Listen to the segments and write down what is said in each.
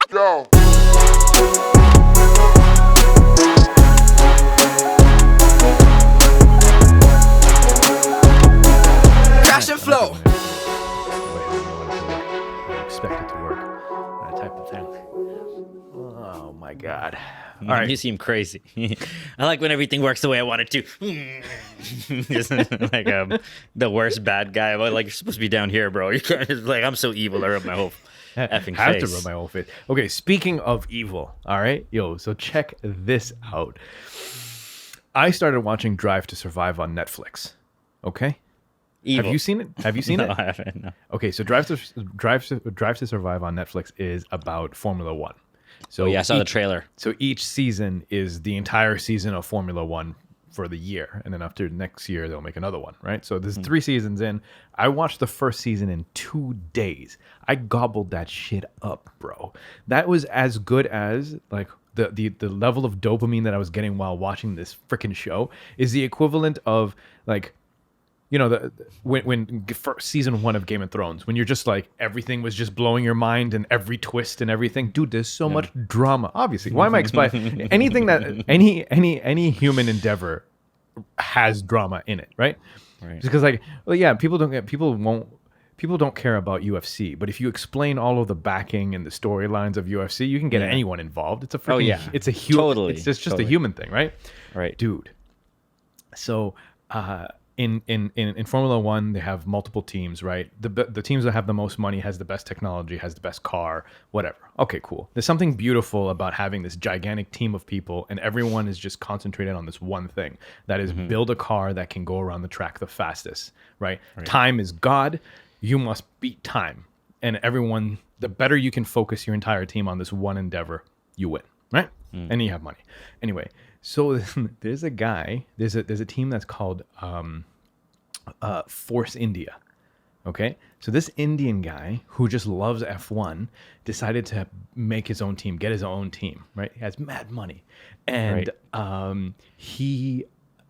Yo. Crash and flow. Expect it to work. That type of thing. Oh my god. All right. You seem crazy. I like when everything works the way I want it to. Just like the worst bad guy. Like, you're supposed to be down here, bro. You can't just, like, I'm so evil. I rub my whole effing I have face. to rub my whole face. Okay, speaking of evil, all right, yo, so check this out. I started watching Drive to Survive on Netflix. Okay, Evil. have you seen it? Have you seen No, it? I haven't. No. Okay, so Drive to Survive on Netflix is about Formula One. So Oh, yeah, I saw the trailer. So each season is the entire season of Formula One for the year, and then after next year they'll make another one, right? So there's 3 seasons in. I watched the first season in 2 days. I gobbled that shit up, bro. That was as good as like the level of dopamine that I was getting while watching this freaking show is the equivalent of like, you know, when first season 1 of Game of Thrones, when you're just like everything was just blowing your mind and every twist and everything, dude. There's so much drama. Obviously, why am I explaining anything that any human endeavor has drama in it, right? Right. Because like, well, yeah, people don't care about UFC, but if you explain all of the backing and the storylines of UFC, you can get anyone involved. It's a freaking, it's a human, Totally. it's just Totally. a human thing, right? Right. Dude. So, in Formula One, they have multiple teams, right? The teams that have the most money has the best technology, has the best car, whatever. Okay, cool. There's something beautiful about having this gigantic team of people, and everyone is just concentrated on this one thing. That is build a car that can go around the track the fastest, right? Time is God. You must beat time. And everyone, the better you can focus your entire team on this one endeavor, you win, right? And you have money. Anyway, so there's a team that's called Force India. Okay, so this Indian guy who just loves F1 decided to make his own team, get his own team, right? He has mad money, and he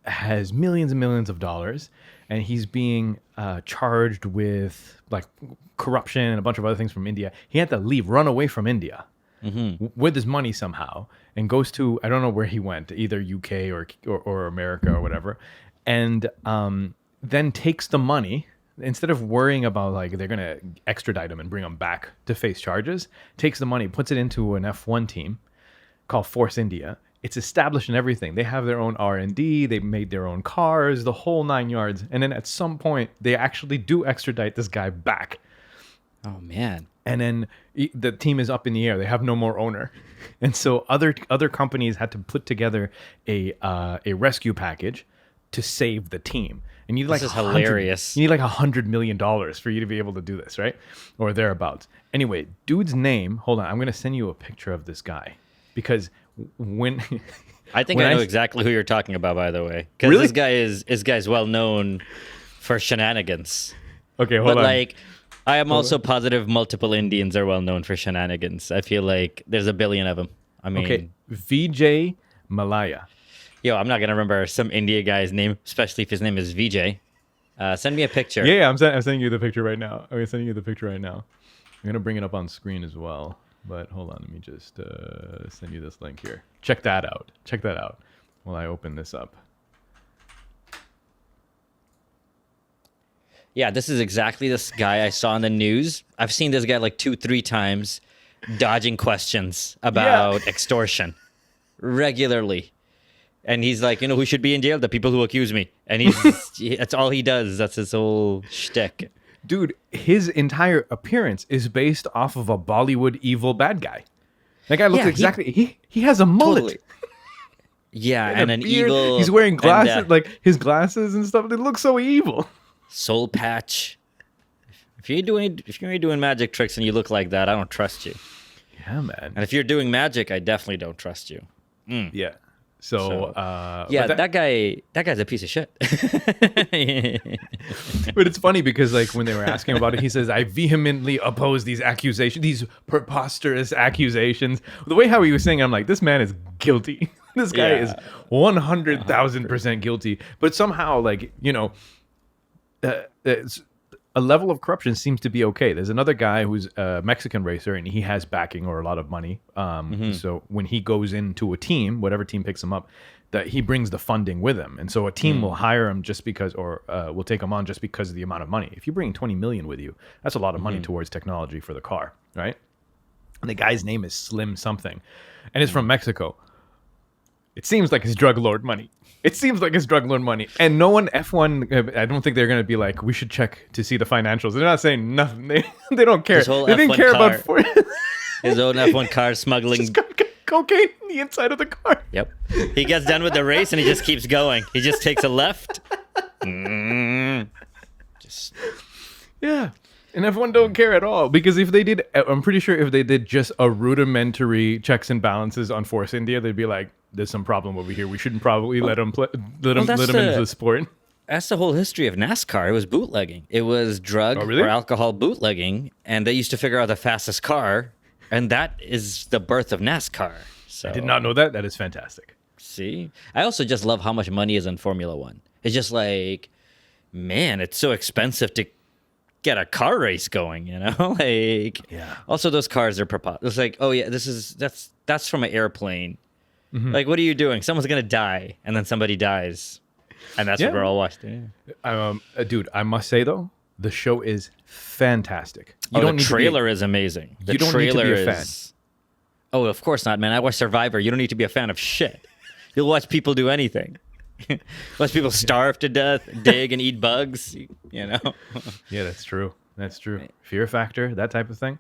has millions and millions of dollars, and he's being charged with like corruption and a bunch of other things from India. He had to run away from India with his money somehow, and goes to, I don't know where he went, either UK or America or whatever, and then takes the money. Instead of worrying about like they're gonna extradite him and bring him back to face charges, takes the money, puts it into an F1 team called Force India. It's established and everything. They have their own R&D. They made their own cars, the whole 9 yards. And then at some point, they actually do extradite this guy back. Oh, man. And then the team is up in the air. They have no more owner. And so other companies had to put together a rescue package to save the team. And you need This like is hilarious. You need like $100 million for you to be able to do this, right? Or thereabouts. Anyway, dude's name. Hold on, I'm gonna send you a picture of this guy because when I think I know exactly who you're talking about, by the way, because Really? this guy's well known for shenanigans. okay, hold But on. like, I am also positive multiple Indians are well known for shenanigans. I feel like there's a billion of them. I mean, Okay, Vijay Mallya. yo, I'm not gonna remember some India guy's name, especially if his name is Vijay. Send me a picture. Yeah, I'm sending you the picture right now. I'm sending you the picture right now. I'm gonna bring it up on screen as well. But hold on, let me just send you this link here. Check that out. Check that out while I open this up. Yeah, this is exactly this guy I saw in the news. I've seen this guy like 2-3 times dodging questions about extortion regularly. And he's like, you know, who should be in jail? The people who accuse me. And that's all he does. That's his whole shtick. Dude, his entire appearance is based off of a Bollywood evil bad guy. That guy looks exactly. He has a mullet. Totally. Yeah, and a an beard. evil. He's wearing glasses, and, like his glasses and stuff. They look so evil. soul patch. If you're doing magic tricks and you look like that, I don't trust you. Yeah, man. And if you're doing magic, I definitely don't trust you. Yeah. So yeah, but that guy's a piece of shit. But it's funny because like when they were asking about it, he says, I vehemently oppose these accusations, these preposterous accusations. The way how he was saying, I'm like, this man is guilty. This guy is 100,000% guilty. But somehow, like, you know, a level of corruption seems to be okay. There's another guy who's a Mexican racer, and he has backing or a lot of money. So when he goes into a team, whatever team picks him up, that he brings the funding with him, and so a team will hire him just because, or will take him on just because of the amount of money. If you bring 20 million with you, that's a lot of money towards technology for the car, right? And the guy's name is Slim something, and it's from Mexico. It seems like it's drug lord money. And no one F1. I don't think they're going to be like, we should check to see the financials. They're not saying nothing. They don't care. They didn't care about his own F1 car smuggling. He's got cocaine in the inside of the car. Yep. He gets done with the race and he just keeps going. He just takes a left. Just. Yeah. And F1 don't care at all, because if they did, I'm pretty sure if they did just a rudimentary checks and balances on Force India, they'd be like, there's some problem over here. We shouldn't probably let them let them into the sport. That's the whole history of NASCAR. It was bootlegging. It was drug or alcohol bootlegging, and they used to figure out the fastest car, and that is the birth of NASCAR. So I did not know that. That is fantastic. See? I also just love how much money is in Formula One. It's just like, man, it's so expensive to get a car race going, you know? Like, yeah. Also, those cars are preposterous. It's like, oh yeah, that's from an airplane. Like, what are you doing? Someone's gonna die, and then somebody dies, and that's what we're all watching. Dude, I must say though, the show is fantastic. The trailer is amazing. You don't need to be a fan. Oh, of course not, man. I watch Survivor. You don't need to be a fan of shit. You'll watch people do anything. Watch people starve to death, dig and eat bugs. You know. Yeah, that's true. Fear factor, that type of thing.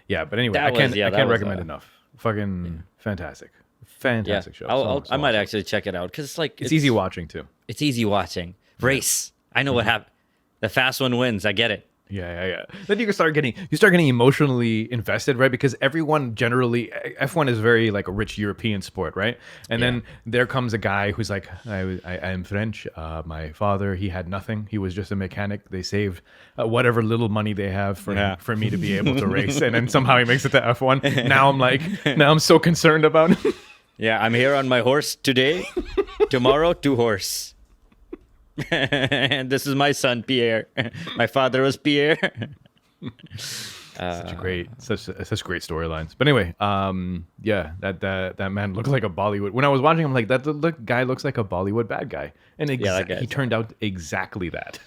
Yeah, but anyway, I can't recommend enough. Fucking fantastic show. I might actually check it out because it's easy watching too. It's easy watching. Race. I know what happened. The fast one wins. I get it. Yeah. Then you start getting emotionally invested, right? Because everyone generally, F1 is very like a rich European sport, right? And then there comes a guy who's like, I am French. My father, he had nothing. He was just a mechanic. They saved whatever little money they have for me to be able to race. And then somehow he makes it to F1. Now I'm so concerned about him. Yeah, I'm here on my horse today. Tomorrow, 2 horse. And this is my son Pierre. My father was Pierre. Such great storylines. But anyway, that man looked like a Bollywood. When I was watching him, like that guy looks like a Bollywood bad guy, and he turned out exactly that.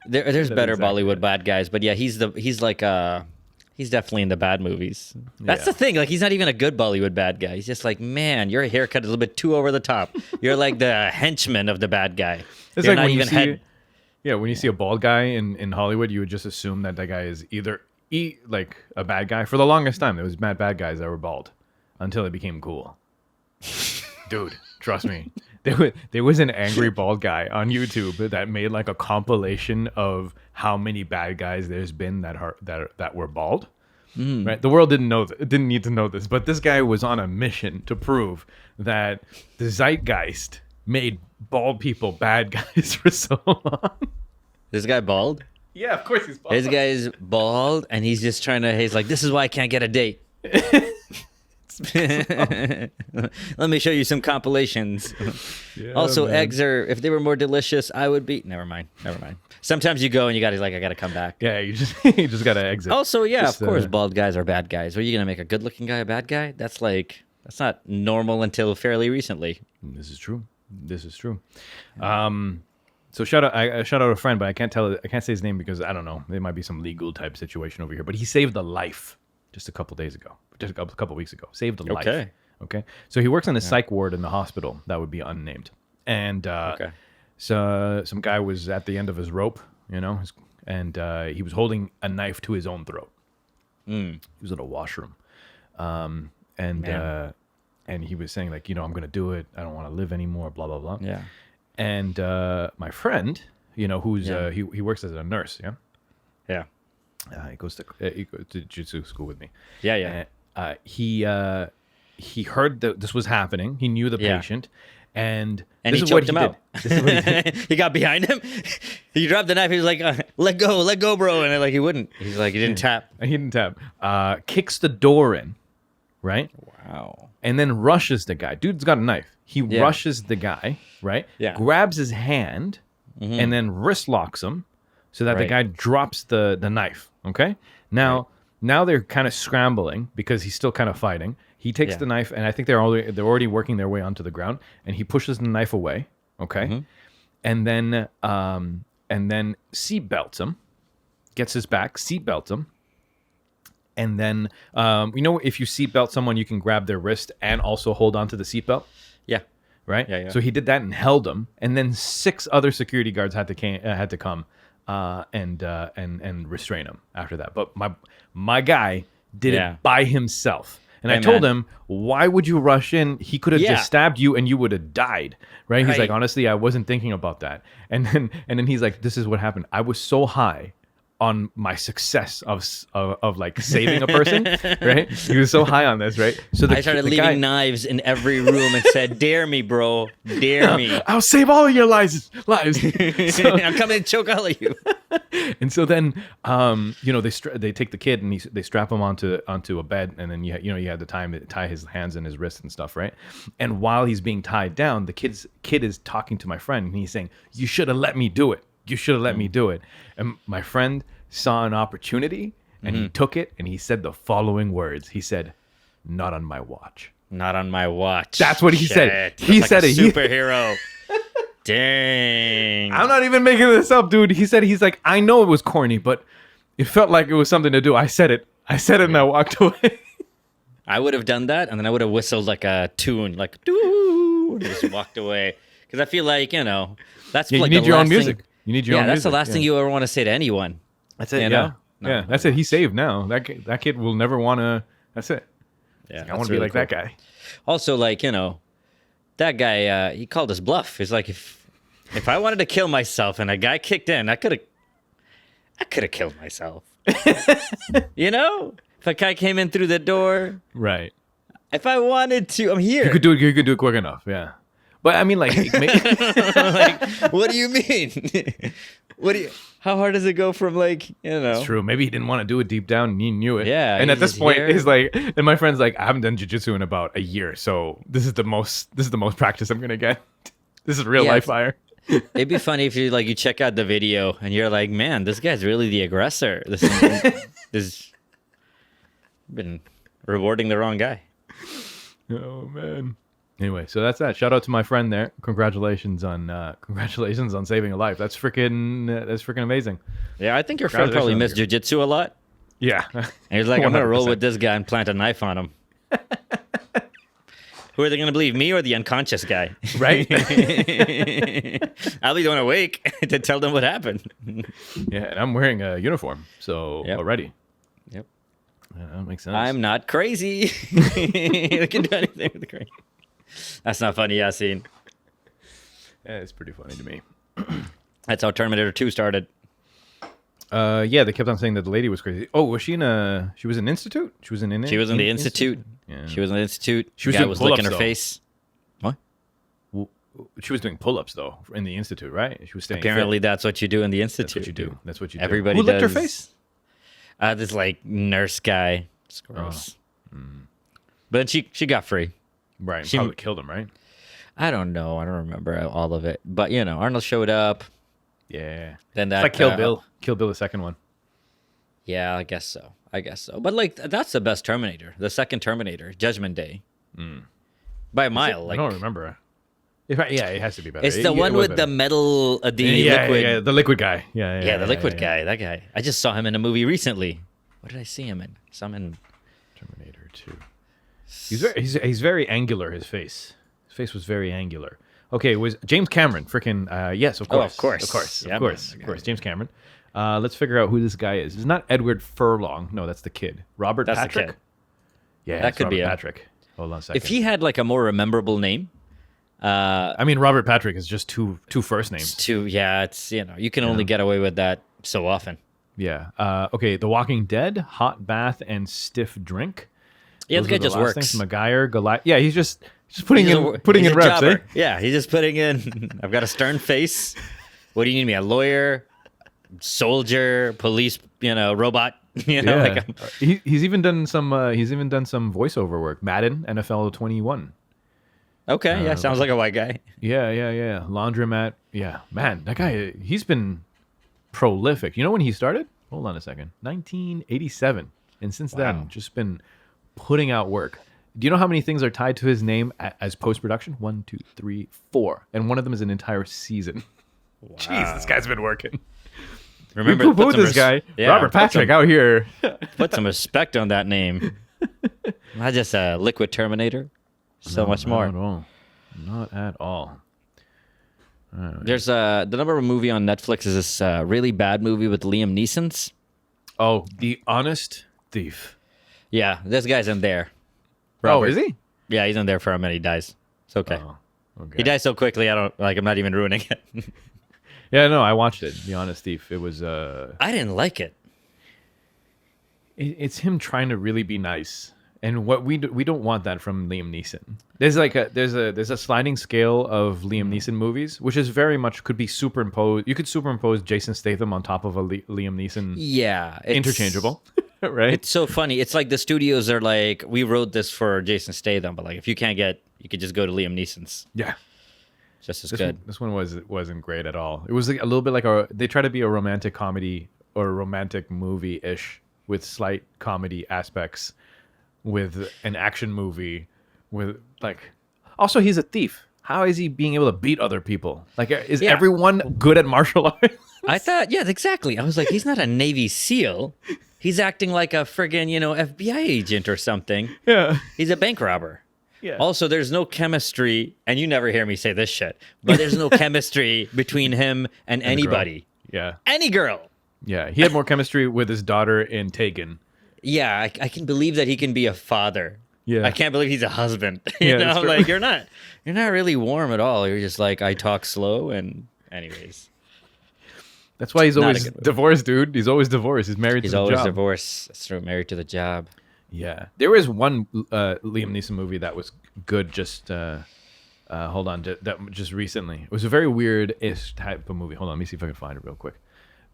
There's better Bollywood bad guys, but yeah, he's definitely in the bad movies. That's the thing. Like, he's not even a good Bollywood bad guy. He's just like, man, your haircut is a little bit too over the top. You're like the henchman of the bad guy. It's like when you see a bald guy in Hollywood, you would just assume that guy is either like a bad guy. For the longest time, there was mad bad guys that were bald until it became cool. Dude, trust me. There was an angry bald guy on YouTube that made like a compilation of how many bad guys there's been that were bald. Right? The world didn't need to know this, but this guy was on a mission to prove that the zeitgeist made bald people bad guys for so long. This guy bald? Yeah, of course he's bald. This guy is bald, and he's just he's like, this is why I can't get a date. Let me show you some compilations. Also, man. Eggs if they were more delicious, I would be. Never mind. Sometimes you go and I gotta come back. Yeah, you just gotta exit. Also, of course, bald guys are bad guys. Are you gonna make a good-looking guy a bad guy? That's not normal until fairly recently. This is true. So shout out a friend, but I can't say his name because I don't know. There might be some legal type situation over here. But he saved a life just a couple days ago, just a couple weeks ago. Saved a life. Okay. So he works in a psych ward in the hospital that would be unnamed, and so some guy was at the end of his rope, and he was holding a knife to his own throat. He was in a washroom, and he was saying like, I'm gonna do it. I don't want to live anymore. Blah blah blah. Yeah. And my friend, who's he works as a nurse. Yeah. He goes to Jiu-Jitsu school with me. Yeah. He heard that this was happening. He knew the patient, and he choked him out. This is what he did. He got behind him. He dropped the knife. He was like, "Let go, bro!" And he wouldn't. He's like, he didn't tap. He didn't tap. Kicks the door in, right? Wow. And then rushes the guy. Dude's got a knife. He rushes the guy, right? Yeah. Grabs his hand, and then wrist locks him. so that the guy drops the knife. Okay, now they're kind of scrambling because he's still kind of fighting. He takes the knife, and I think they're already working their way onto the ground, and he pushes the knife away. Okay, and then seat belts him, gets his back, seat belts him. And then, if you seatbelt someone, you can grab their wrist and also hold on to the seatbelt. Yeah. Right? Yeah. So he did that and held him. And then 6 other security guards had to come and restrain him after that. But my guy did it by himself. And I told him, why would you rush in? He could have just stabbed you and you would have died. Right? He's like, honestly, I wasn't thinking about that. And then he's like, this is what happened. I was so high on my success of like saving a person, right? He was so high on this, right? So I started leaving knives in every room and said, "Dare me, bro, dare me. I'll save all of your lives." So, I'm coming to choke all of you. And so then, they take the kid and they strap him onto a bed, and then you had the time to tie his hands and his wrists and stuff, right? And while he's being tied down, the kid is talking to my friend, and he's saying, "You should have let me do it. You should have let me do it." And my friend saw an opportunity and he took it and he said the following words. He said, "Not on my watch." Not on my watch. That's what he said. He said it. Superhero. Dang. I'm not even making this up, dude. He's like, I know it was corny, but it felt like it was something to do. I said it and I walked away. I would have done that and then I would have whistled like a tune, like doo, and just walked away. Because I feel like, that's like you need your own music. You need your own music. Yeah, that's the last thing you ever want to say to anyone. That's it. Yeah. That's it. He's saved now. That kid will never want to. That's it. Yeah, like, I want to be like that guy. Also, like, that guy, he called his bluff. He's like, if I wanted to kill myself and a guy kicked in, I could have killed myself. If a guy came in through the door, right? If I wanted to, I'm here. You could do it quick enough. Yeah. But I mean, like, what do you mean? How hard does it go from like, It's true. Maybe he didn't want to do it deep down and he knew it. Yeah. And at this point, he's like, and my friend's like, I haven't done jiu-jitsu in about a year. So this is the most practice I'm going to get. This is real life fire. It'd be funny if you check out the video and you're like, man, this guy's really the aggressor. This been rewarding the wrong guy. Oh, man. Anyway, so that's that. Shout out to my friend there. Congratulations on saving a life. That's freaking amazing. Yeah, I think your friend probably missed jiu-jitsu a lot. Yeah. And he's like, I'm going to roll with this guy and plant a knife on him. Who are they going to believe, me or the unconscious guy? Right. I'll be the one awake to tell them what happened. Yeah, and I'm wearing a uniform, so already. Yep. Yeah, that makes sense. I'm not crazy. I can do anything with the crazy. That's not funny, Yasin. Yeah, it's pretty funny to me. That's how Terminator 2 started. Yeah, they kept on saying that the lady was crazy. Oh, was she in a? She was in institute. She was in the institute. Yeah. She was in the institute. She was guy doing was pull-ups, licking her though. face. What? She was doing pull-ups though in the institute, right? She was staying. Apparently, fit. that's what you do in the institute. That's what you do. That's what you do. Everybody Who licked her does. face? This like nurse guy. It's gross. Oh. But she got free. Right. She probably killed him, right? I don't know. I don't remember all of it. But Arnold showed up. Yeah. Then that it's like Kill Bill. Kill Bill, the second one. Yeah, I guess so. But like that's the best Terminator. The second Terminator, Judgment Day. By a mile. I don't remember. It has to be better. It's the one with the metal, the liquid. Yeah, the liquid guy. Yeah, the liquid guy. That guy. I just saw him in a movie recently. What did I see him in? Some in Terminator 2. He's very angular. His face was very angular. Okay, it was James Cameron. Freaking yes, of course, of course, of course. James Cameron. Let's figure out who this guy is. It's not Edward Furlong. No, that's the kid. Robert That's Patrick. the kid. Yeah, that could be Patrick. Hold on a second. If he had like a more memorable name. I mean, Robert Patrick is just two first names. It's you can only get away with that so often. Yeah. Okay. The Walking Dead, Hot Bath, and Stiff Drink. Yeah, Those the guy are the just last works. things. Maguire, Goliath. Yeah, he's just putting in reps. Eh? Yeah, he's just putting in. I've got a stern face. What do you need me? A lawyer, soldier, police, robot. He's even done some voiceover work. Madden, NFL 21. Okay, sounds like a white guy. Yeah. Laundromat. Yeah, man, that guy. He's been prolific. You know when he started? Hold on a second. 1987. And since then, just been putting out work. Do you know how many things are tied to his name as post-production? 1, 2, 3, 4. And one of them is an entire season. Wow. Jeez, this guy's been working. Remember, we poo-pooed this guy, Robert Patrick, out here. Put some respect on that name. Not just a liquid Terminator. So much more. Not at all. Not at all. There's the number of movie on Netflix is this really bad movie with Liam Neeson. Oh, The Honest Thief. Yeah, this guy's in there. Robert. Oh, is he? Yeah, he's in there for a minute. He dies. It's okay. Oh, okay. He dies so quickly. I'm not even ruining it. Yeah, no, I watched it. The Honest Thief. It was. I didn't like it. It's him trying to really be nice, and what we don't want that from Liam Neeson. There's like there's a sliding scale of Liam Neeson movies, which is very much could be superimposed. You could superimpose Jason Statham on top of a Liam Neeson. Yeah, interchangeable. Right? It's so funny. It's like the studios are like, we wrote this for Jason Statham, but like if you can't get, you could just go to Liam Neeson's. Yeah. Just as good. This one wasn't great at all. It was like a little bit like they try to be a romantic comedy or a romantic movie-ish with slight comedy aspects with an action movie with like, also he's a thief. How is he being able to beat other people? Like, is everyone good at martial arts? I thought, yeah, exactly. I was like, he's not a Navy SEAL. He's acting like a friggin', FBI agent or something. Yeah. He's a bank robber. Yeah. Also, there's no chemistry, and you never hear me say this shit, but there's no chemistry between him and anybody. Yeah. Any girl. Yeah. He had more chemistry with his daughter in Taken. Yeah, I can believe that he can be a father. Yeah. I can't believe he's a husband. Yeah, like you're not really warm at all. You're just like, I talk slow, and anyways. That's why he's always divorced, dude. He's always divorced. He's married to the job. He's always divorced. That's true. Married to the job. Yeah. There was one Liam Neeson movie that was good just, hold on, that just recently. It was a very weird-ish type of movie. Hold on, let me see if I can find it real quick.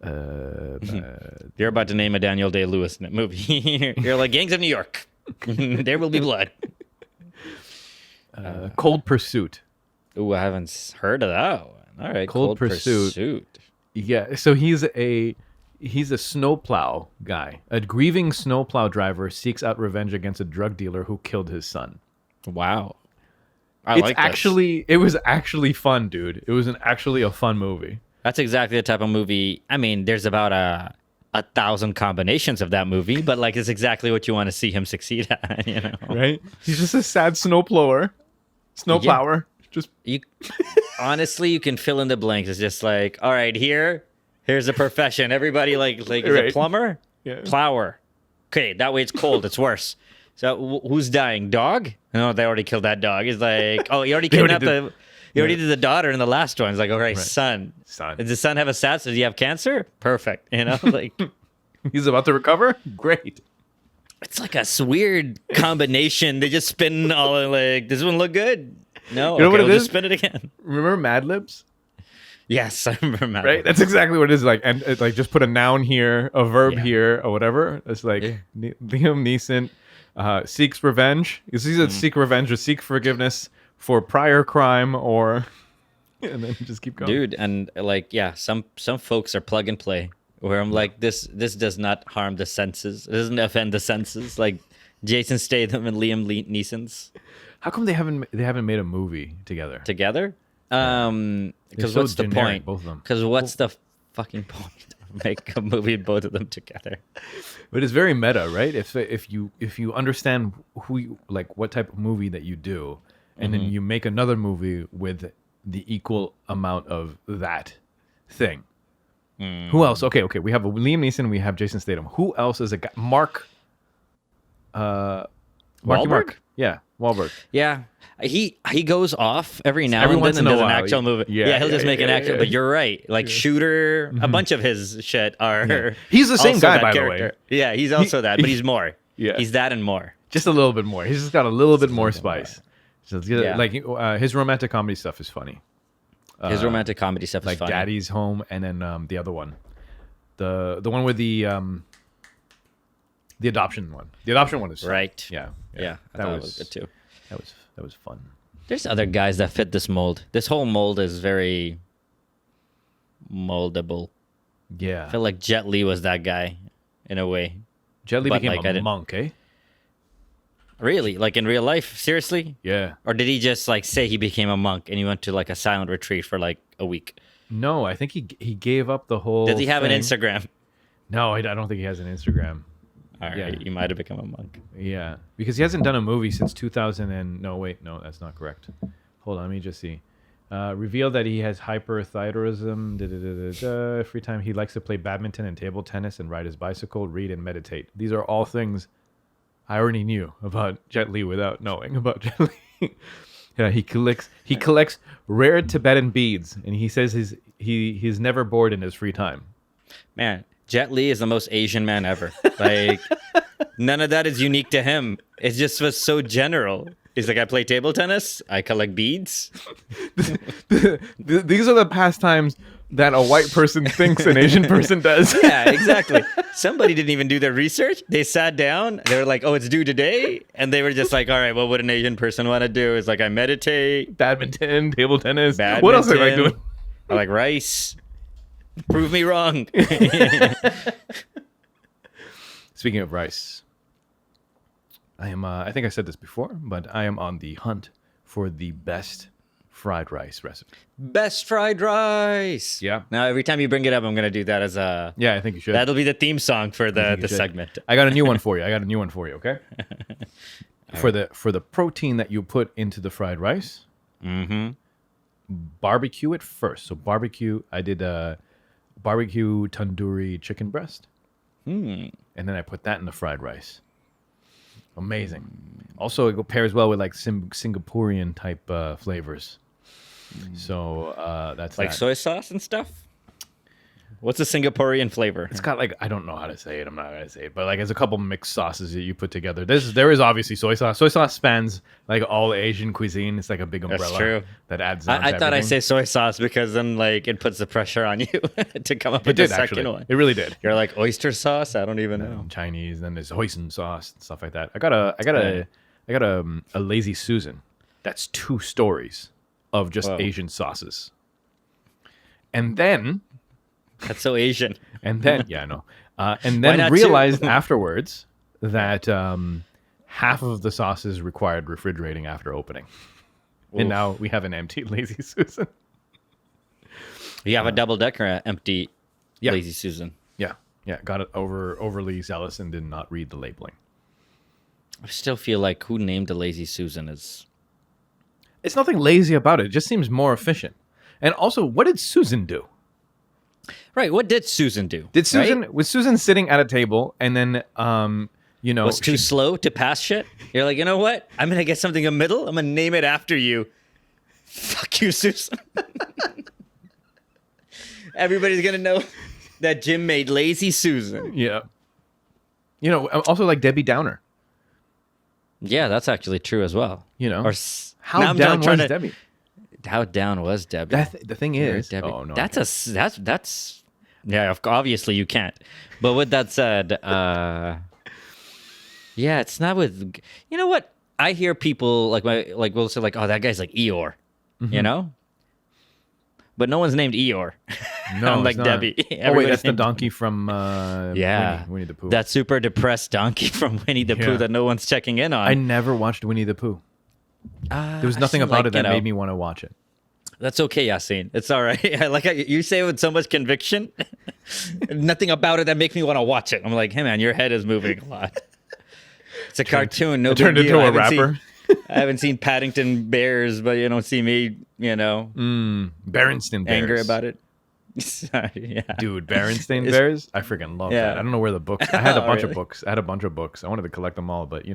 You're about to name a Daniel Day-Lewis movie. You're like, Gangs of New York. There will be blood. Cold Pursuit. Ooh, I haven't heard of that one. All right, Cold Pursuit. Yeah, so he's a snowplow guy. A grieving snowplow driver seeks out revenge against a drug dealer who killed his son. Wow. It was actually fun, dude. It was actually a fun movie. That's exactly the type of movie. I mean, there's about 1,000 combinations of that movie, but like it's exactly what you want to see him succeed at, Right? He's just a sad snowplower. Yeah. Honestly, you can fill in the blanks. It's just like, all right, here's a profession. Everybody like is a plumber, plower. Okay, that way it's cold. It's worse. So who's dying? Dog? No, they already killed that dog. It's like, oh, you already kidnapped you already did the daughter in the last one. It's like, all right, son. Does the son have a SATS? Does he have cancer? Perfect. Like he's about to recover. Great. It's like a weird combination. They just spin all like, does this one look good? No, you know what it is? Just spin it again. Remember Mad Libs? Yes, I remember Mad Libs. Right, that's exactly what it is. Like, and like just put a noun here, a verb here, or whatever. It's like Liam Neeson seeks revenge. It's either seek revenge or seek forgiveness for prior crime, or and then just keep going, dude. And like, some folks are plug and play. Where I'm like, this does not harm the senses. It doesn't offend the senses. Like Jason Statham and Liam Neeson's. How come they haven't made a movie together? Because what's the point? Both of them. Because what's the fucking point of make a movie with both of them together? But it's very meta, right? If you understand what type of movie that you do, and then you make another movie with the equal amount of that thing. Who else? Okay. We have Liam Neeson. We have Jason Statham. Who else is a guy? Mark. Wahlberg? Yeah, Wahlberg. Yeah, he goes off every now and then and does an actual movie. Yeah, he'll just make an actual. But you're right. Like Shooter, a bunch of his shit are. Yeah. He's the same guy, by the way. Yeah, he's also that, but he's more. Yeah, he's that and more. Just a little bit more. He's just got a little bit more spice. So like his romantic comedy stuff is funny. His romantic comedy stuff is funny. Like Daddy's Home, and then the other one, the one with the adoption one. The adoption one is right. Yeah. That was good too. That was fun. There's other guys that fit this mold. This whole mold is very moldable. Yeah. I feel like Jet Li was that guy in a way. Jet Li but, became like, I a didn't- monk, eh? Really? Like in real life? Seriously? Yeah. Or did he just like say he became a monk and he went to like a silent retreat for like a week? No, I think he gave up the whole. Does he have an thing. Instagram? No, I don't think he has an Instagram. All right, Yeah. you might have become a monk. Yeah, because he hasn't done a movie since 2000 and no, wait, no, that's not correct. Hold on, let me just see. Revealed that he has hyperthyroidism. Free time, he likes to play badminton and table tennis and ride his bicycle, read and meditate. These are all things I already knew about Jet Li without knowing about Jet Li. Yeah, he collects rare Tibetan beads, and he says he's never bored in his free time. Man, Jet Li is the most Asian man ever. Like, none of that is unique to him. It just was so general. He's like, I play table tennis. I collect beads. These are the pastimes that a white person thinks an Asian person does. Yeah, exactly. Somebody didn't even do their research. They sat down. They were like, oh, it's due today. And they were just like, all right, what would an Asian person want to do? It's like, I meditate. Badminton, table tennis. What else am I doing? I like rice. Prove me wrong. Speaking of rice, I am. I think I said this before, but I am on the hunt for the best fried rice recipe. Best fried rice. Yeah. Now, every time you bring it up, I'm going to do that as a... Yeah, I think you should. That'll be the theme song for I the think you should. segment. I got a new one for you. Okay. For the protein that you put into the fried rice, barbecue it first. So barbecue. I did a barbecue tandoori chicken breast, and then I put that in the fried rice. Amazing. Also, it pairs well with like Singaporean type flavors. So that's Like that. soy sauce and stuff? What's a Singaporean flavor? It's got like, I don't know how to say it. I'm not gonna say it, but like, there's a couple mixed sauces that you put together. There is obviously soy sauce. Soy sauce spans like all Asian cuisine. It's like a big umbrella true. that adds. On I to thought I everything. say soy sauce because then like it puts the pressure on you to come up It with the did second actually. one. It really did. You're like oyster sauce? I don't even know. Chinese. Then there's hoisin sauce and stuff like that. I got a lazy Susan. That's 2 stories of just Whoa. Asian sauces. And then. That's so Asian. And then, yeah, I know. And Why then not 2? realized afterwards that half of the sauces required refrigerating after opening. And Oof. now we have an empty Lazy Susan. You have a double-decker empty Yeah. Lazy Susan. Yeah. Got it overly zealous and did not read the labeling. I still feel like who named the Lazy Susan is... It's nothing lazy about it. It just seems more efficient. And also, what did Susan do? Right, what did Susan do? Did Susan right? was Susan sitting at a table and then Was too slow to pass shit? You're like, you know what? I'm going to get something in the middle. I'm going to name it after you. Fuck you, Susan. Everybody's going to know that Jim made Lazy Susan. Yeah. Also like Debbie Downer. Yeah, that's actually true as well. Or How down was Debbie? How down was Debbie? The thing is, Debbie. oh no, That's yeah. Obviously, you can't. But with that said, yeah, it's not with. You know what? I hear people will say like, oh, that guy's like Eeyore, you know. But no one's named Eeyore. No, unlike it's not. Debbie. Oh wait, Everybody's that's the named- donkey from Winnie the Pooh. That super depressed donkey from Winnie the Pooh Yeah. that no one's checking in on. I never watched Winnie the Pooh. There was nothing about it that made me want to watch it. That's okay, Yasin. It's all right. I like how you say it with so much conviction. Nothing about it that makes me want to watch it. I'm like, hey man, your head is moving a lot. It's a cartoon. No It turned big into deal. a rapper. I haven't seen Paddington Bears, but you don't see me, Berenstain Bears. angry about it. Sorry, yeah. Dude, Berenstain Bears? I freaking love Yeah. that. I don't know where the books. I had a Oh, bunch really? of books. I had a bunch of books. I wanted to collect them all, but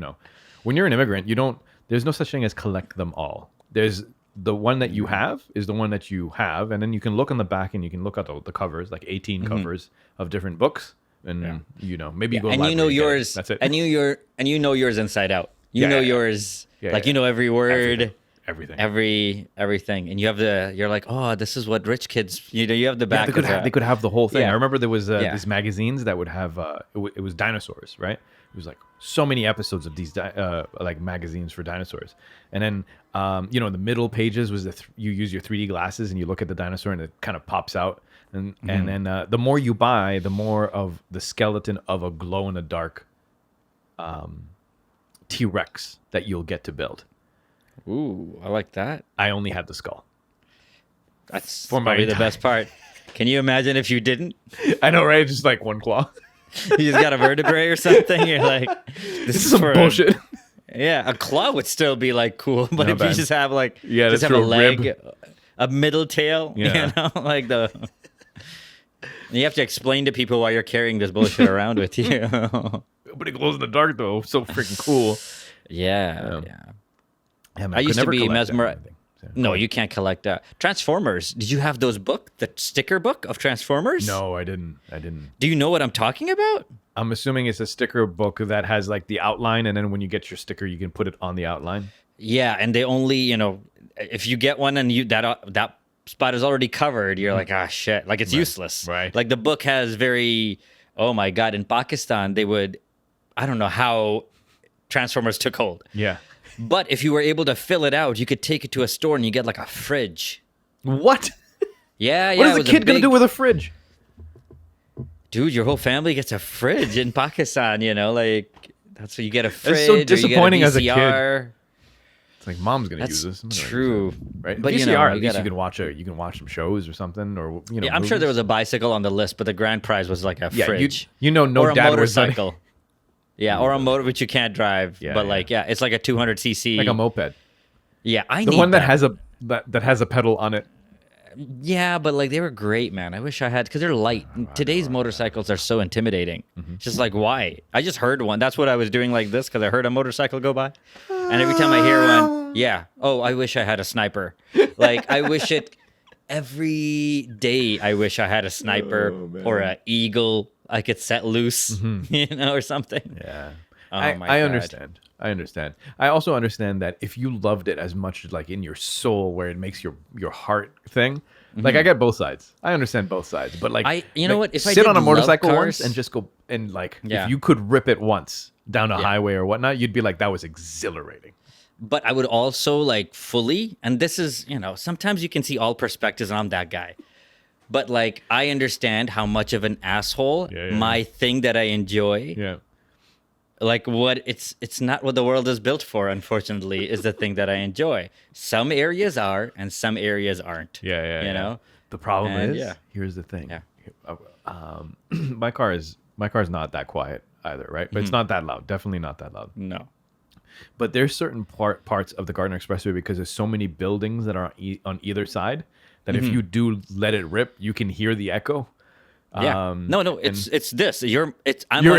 when you're an immigrant, there's no such thing as collect them all. There's the one that you have is the one that you have, and then you can look on the back and you can look at the covers, like 18 covers of different books, and maybe you go. to the And you know library and get it. yours. That's it. And you know yours inside out. You know yours. Yeah, you know every word. Everything. Everything, and you're like, oh, this is what rich kids, you have the Yeah, back. they could have the whole thing. Yeah. I remember there was Yeah. these magazines that would have it was dinosaurs, right? It was like so many episodes of these like magazines for dinosaurs, and then the middle pages was you use your 3D glasses and you look at the dinosaur and it kind of pops out, and and then the more you buy, the more of the skeleton of a glow in the dark T-Rex that you'll get to build. Ooh, I like that. I only had the skull. That's For my probably the entire- best part. Can you imagine if you didn't? I know, right? Just like one claw. You just got a vertebrae or something. You're like, This is some bullshit. Yeah, a claw would still be like cool, but Not if bad. you just have like, Yeah, just that's have a true, leg, rib. a middle tail, Yeah. you know, like the. You have to explain to people why you're carrying this bullshit around with you. But it glows in the dark though. So freaking cool. Yeah. Yeah, man, I could used to never be collect that mesmerized. kind of thing. So, No, you can't collect that. Transformers. Did you have those the sticker book of Transformers? No, I didn't. Do you know what I'm talking about? I'm assuming it's a sticker book that has like the outline, and then when you get your sticker, you can put it on the outline. Yeah, and they only, if you get one and that spot is already covered, you're like, ah, shit, like it's useless. right. Like the book has oh my God, in Pakistan, I don't know how Transformers took hold. Yeah. But if you were able to fill it out, you could take it to a store and you get like a fridge. What? Yeah, yeah. What is it the was a kid gonna big- do with a fridge? Dude, your whole family gets a fridge in Pakistan, like that's what you get a fridge. so or you get disappointing as a kid. VCR. It's like mom's gonna That's use this. I'm gonna use true. it, right? But, VCR, you know, at you least gotta- you can watch some shows or something, or Yeah, I'm sure there was a bicycle on the list, but the grand prize was like a fridge. no or a dad was letting- motorcycle. Yeah, or a motor which you can't drive, Yeah, but yeah. it's like a 200cc. like a moped. Yeah, I The need one that has a pedal on it. Yeah, but like they were great, man. I wish I had because they're light. Today's motorcycles are so intimidating. It's just like why? I just heard one. That's what I was doing like this because I heard a motorcycle go by, and every time I hear one, yeah. Oh, I wish I had a sniper. Like I wish it every day. I wish I had a sniper or an eagle I could set loose, or something. Yeah. Oh I my God. understand. I understand. I also understand that if you loved it as much like in your soul where it makes your heart thing, like I get both sides. I understand both sides. But like You know what? If I sit did on a love motorcycle cars- once and just go and like Yeah. if you could rip it once down a highway or whatnot, you'd be like, that was exhilarating. But I would also like fully, and this is, sometimes you can see all perspectives, and I'm that guy. But like, I understand how much of an asshole my thing that I enjoy, Yeah. like what it's not what the world is built for, unfortunately, is the thing that I enjoy. Some areas are, and some areas aren't. Yeah. You know? The problem And, is, yeah. here's the thing. Yeah. My car is not that quiet either, right? But it's not that loud. Definitely not that loud. No. But there's certain parts of the Gardner Expressway because there's so many buildings that are on either side that if you do let it rip, you can hear the echo. Yeah. No. It's this. I'm You're one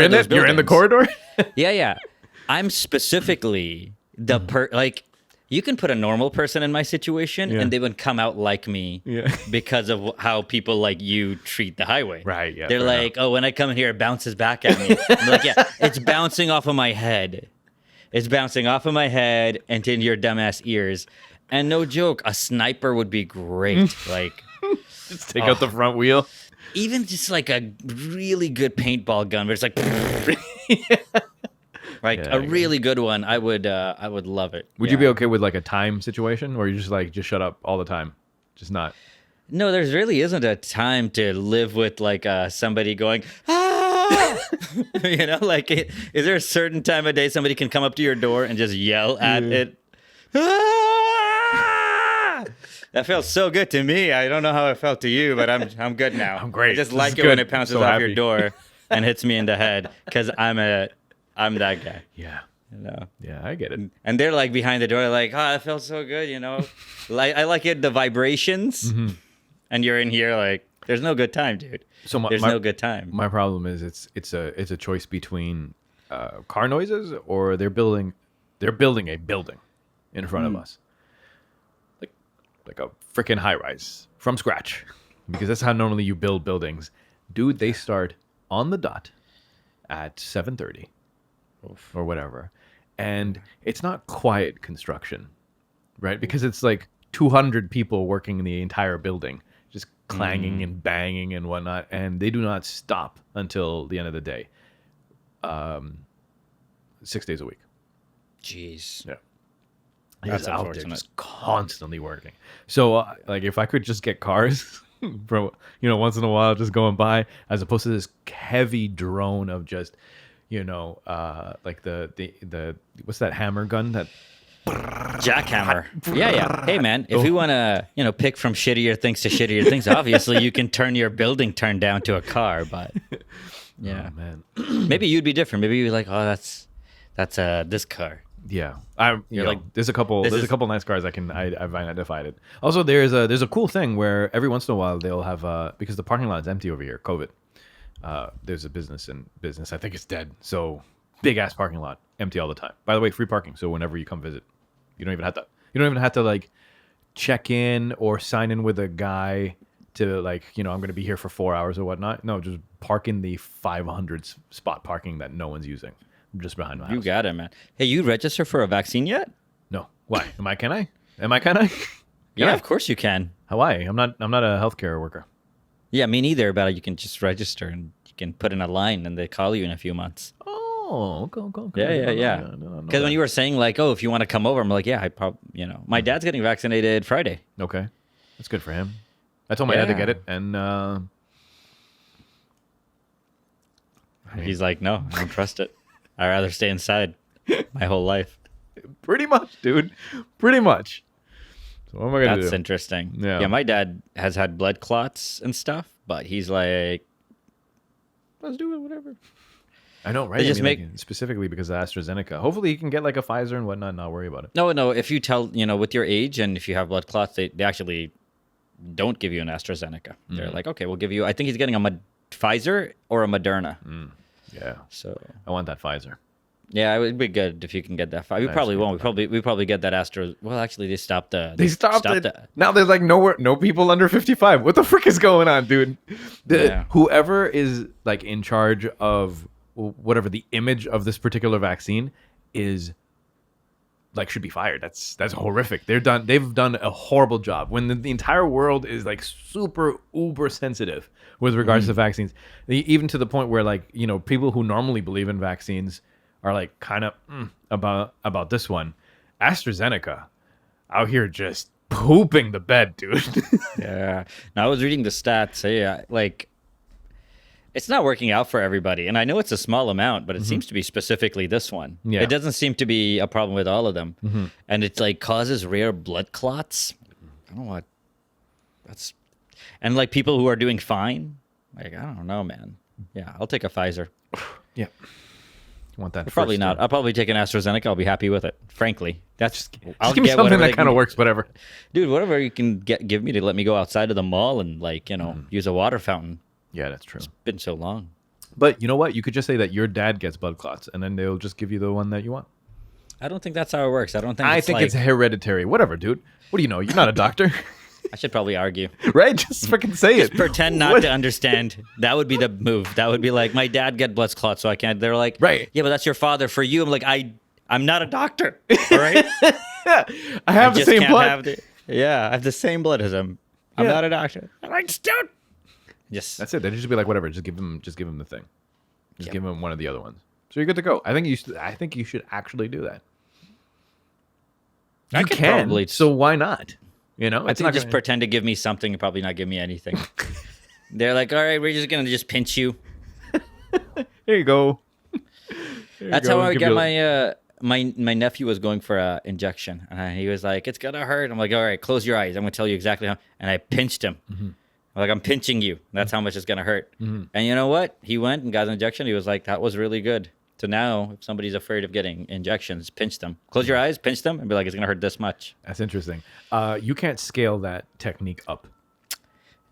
of in those it. You're in the buildings. corridor. Yeah. I'm specifically the you can put a normal person in my situation Yeah. and they would come out like me Yeah. because of how people like you treat the highway. Right, yeah, They're fair like, oh, when I come in here, it bounces back at me. I'm like, yeah, it's bouncing off of my head. It's bouncing off of my head and into your dumbass ears. And no joke, a sniper would be great. Like, Just take out the front wheel. even just like a really good paintball gun where it's like, like Yeah, a really good one. I would love it. Would you be okay with like a time situation, or you just like just shut up all the time, just not? No, there really isn't a time to live with like somebody going, ah! Like, is there a certain time of day somebody can come up to your door and just yell at it? Ah! That felt so good to me. I don't know how it felt to you, but I'm good now. I'm great. I just This like is it when good. it pounces So off happy. your door and hits me in the head because I'm that guy. Yeah, You know? yeah, I get it. And they're like behind the door, like, oh, it felt so good, Like I like it, the vibrations, and you're in here like, there's no good time, dude. So There's no good time. My problem is it's a choice between car noises or they're building a building in front of us, like a freaking high rise from scratch, because that's how normally you build buildings, dude. They start on the dot at 7:30 or whatever, and it's not quiet construction, right? Because it's like 200 people working in the entire building, just clanging and banging and whatnot, and they do not stop until the end of the day. 6 days a week. Jeez. Yeah. That's Just out there, unfortunate. just constantly working. So, like, if I could just get cars, Bro, once in a while just going by, as opposed to this heavy drone of just, like the what's that hammer gun that Jackhammer. Yeah. Hey, man, if we want to, pick from shittier things to shittier things, obviously you can turn your building turn down to a car, but yeah, oh, man. Maybe you'd be different. Maybe you'd be like, oh, that's this car. Yeah, You're like, there's a couple nice cars I've identified it. Also, there's a cool thing where every once in a while they'll have because the parking lot's empty over here, COVID. There's a business. I think it's dead. So big ass parking lot, empty all the time. By the way, free parking. So whenever you come visit, you don't even have to like check in or sign in with a guy to like, I'm going to be here for 4 hours or whatnot. No, just park in the 500 spot parking that no one's using. Just behind my house. You got it, man. Hey, you register for a vaccine yet? No. Why? Can I? Yeah, of course you can. Why? I'm not a healthcare worker. Yeah, me neither, but you can just register and you can put in a line and they call you in a few months. Oh, okay. Yeah. Because when you were saying like, oh, if you want to come over, I'm like, yeah, I probably, my dad's getting vaccinated Friday. Okay. That's good for him. I told my dad to get it and he's like, no, I don't trust it. I'd rather stay inside my whole life. Pretty much, dude. Pretty much. So what am I going to do? That's interesting. Yeah, my dad has had blood clots and stuff, but he's like, let's do it, whatever. I know, right? Like, specifically because of AstraZeneca. Hopefully you can get like a Pfizer and whatnot and not worry about it. No. If you tell, with your age and if you have blood clots, they actually don't give you an AstraZeneca. They're like, okay, we'll give you, I think he's getting a Pfizer or a Moderna. Yeah. So I want that Pfizer. Yeah, it would be good if you can get that. We probably won't. We probably get that Astra. Well, actually, they stopped it. Now there's like no people under 55. What the frick is going on, dude? Whoever is like in charge of whatever the image of this particular vaccine is, like, should be fired. That's horrific. They've done a horrible job when the entire world is like super uber sensitive with regards to vaccines, even to the point where like people who normally believe in vaccines are like kind of about this one. AstraZeneca out here just pooping the bed, dude. Yeah. Now I was reading the stats. Yeah, like it's not working out for everybody, and I know it's a small amount, but it seems to be specifically this one. Yeah. It doesn't seem to be a problem with all of them, and it's like causes rare blood clots. I don't know what that's, and like people who are doing fine. Like I don't know, man. Yeah, I'll take a Pfizer. Yeah. Want that? Probably not. I'll probably take an AstraZeneca. I'll be happy with it. Frankly, just give me something that kind of works. Whatever, dude. Whatever you can give me to let me go outside of the mall and like use a water fountain. Yeah, that's true. It's been so long. But you know what? You could just say that your dad gets blood clots, and then they'll just give you the one that you want. I don't think that's how it works. I think it's hereditary. Whatever, dude. What do you know? You're not a doctor. I should probably argue. Right? Just freaking say it. Pretend not to understand. That would be the move. That would be like, my dad get blood clots, so I can't. They're like, right. Yeah, but that's your father. For you, I'm like, I'm not a doctor. All right? I have the same blood. I have the same blood as him. I'm not a doctor. I'm like, dude. Yes. That's it. They'd just be like, whatever. Just give him the thing. Just give him one of the other ones. So you're good to go. I think you should actually do that. You can. Probably. So why not? I think just pretend to give me something and probably not give me anything. They're like, all right, we're just going to just pinch you. There you go. That's how I got my nephew was going for an injection. And he was like, it's going to hurt. I'm like, all right, close your eyes. I'm going to tell you exactly how. And I pinched him. I'm like, I'm pinching you. That's how much it's going to hurt. And you know what? He went and got an injection. He was like, that was really good. So now, if somebody's afraid of getting injections, pinch them. Close your eyes, pinch them, and be like, it's going to hurt this much. That's interesting. You can't scale that technique up.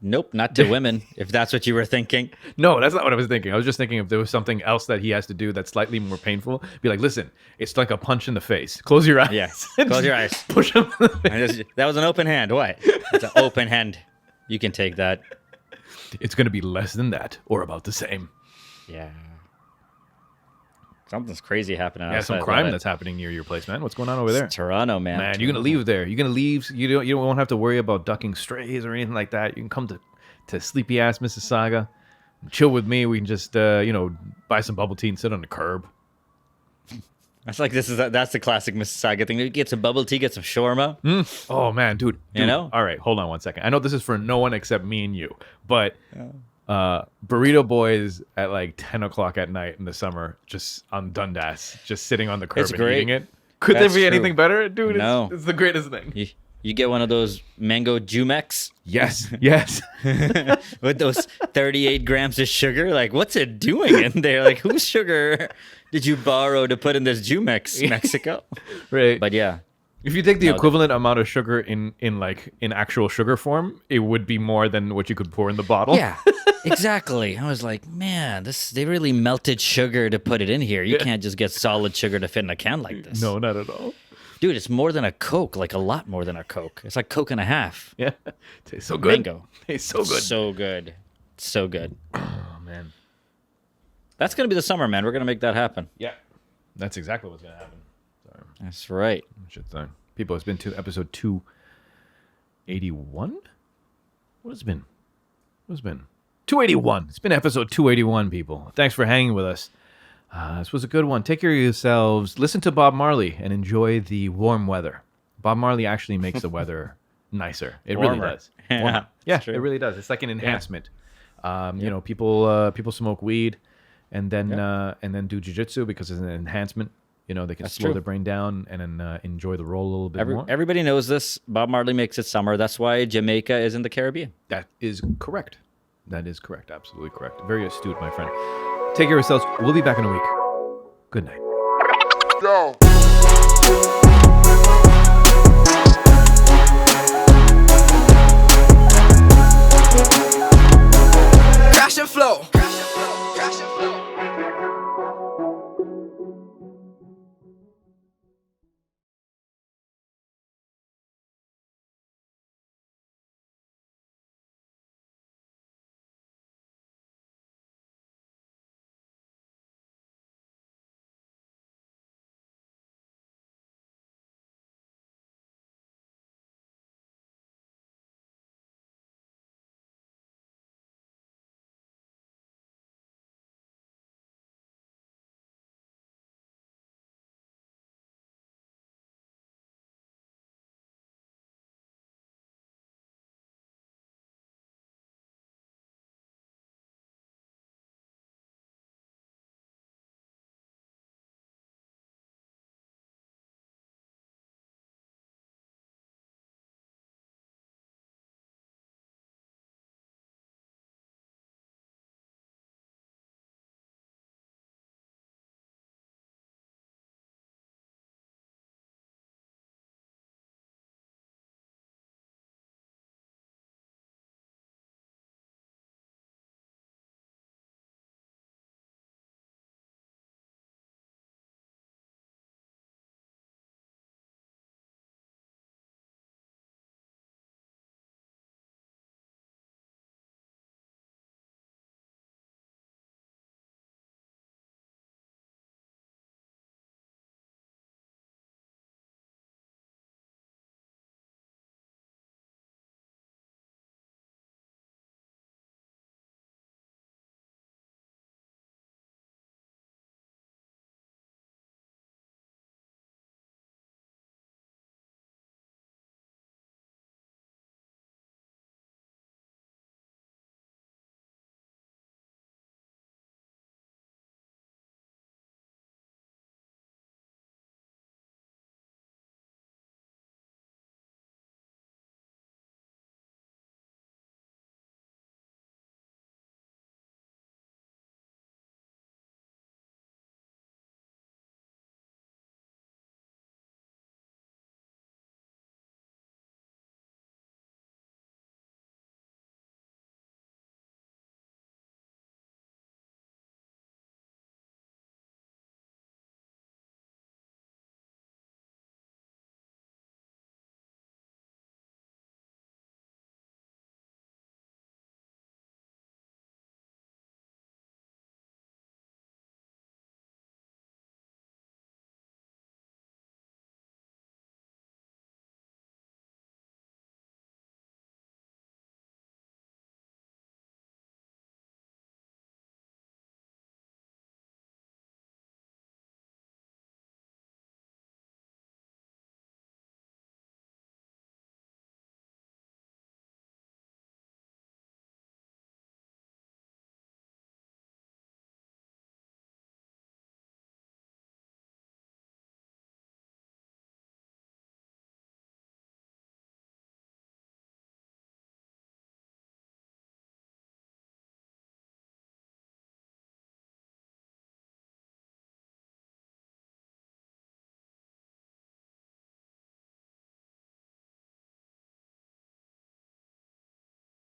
Nope, not to women, if that's what you were thinking. No, that's not what I was thinking. I was just thinking if there was something else that he has to do that's slightly more painful, be like, listen, it's like a punch in the face. Close your eyes. Yes, close your eyes. Push him in the face. That was an open hand. What? It's an open hand. You can take that. It's going to be less than that or about the same. Yeah. Something's crazy happening. Yeah, some crime that's happening near your place, man. What's going on over there? It's Toronto, man. Man, you're gonna leave there. You're gonna leave. You won't have to worry about ducking strays or anything like that. You can come to sleepy ass Mississauga, chill with me. We can just buy some bubble tea and sit on the curb. That's like that's the classic Mississauga thing. Get some bubble tea, get some shawarma. Oh man, dude. You know? All right, hold on one second. I know this is for no one except me and you, but Burrito Boys at like 10 o'clock at night in the summer, just on Dundas, just sitting on the curb It's and great. eating it. Could That's there be true. anything better, dude? No. It's the greatest thing. You get one of those mango Jumex Yes, yes. with those 38 grams of sugar. Like, what's it doing in there? Like, whose sugar did you borrow to put in this Jumex, Mexico? Right. But yeah, If you take the equivalent amount of sugar in actual sugar form, it would be more than what you could pour in the bottle. yeah, exactly. I was like, man, they really melted sugar to put it in here. You can't just get solid sugar to fit in a can like this. No, not at all. Dude, it's more than a Coke, like a lot more than a Coke. It's like Coke and a half. Yeah. Tastes so good. Mango. Tastes so good. So good. So good. Oh man. That's going to be the summer, man. We're going to make that happen. Yeah. That's exactly what's gonna happen. Sorry. That's right. Shit, sorry. People, it's been to episode 281? What has it been? 281. It's been episode 281, people. Thanks for hanging with us. This was a good one. Take care of yourselves. Listen to Bob Marley and enjoy the warm weather. Bob Marley actually makes the weather nicer. It really Warmer. does. Yeah, Warmer. Yeah, true. it really does. It's like an enhancement. You know, people smoke weed and then do jiu-jitsu because it's an enhancement. You know, they can slow true. their brain down and then enjoy the role a little bit more. Everybody knows this. Bob Marley makes it summer. That's why Jamaica is in the Caribbean. That is correct. That is correct. Absolutely correct. Very astute, my friend. Take care of yourselves. We'll be back in a week. Good night. Yo.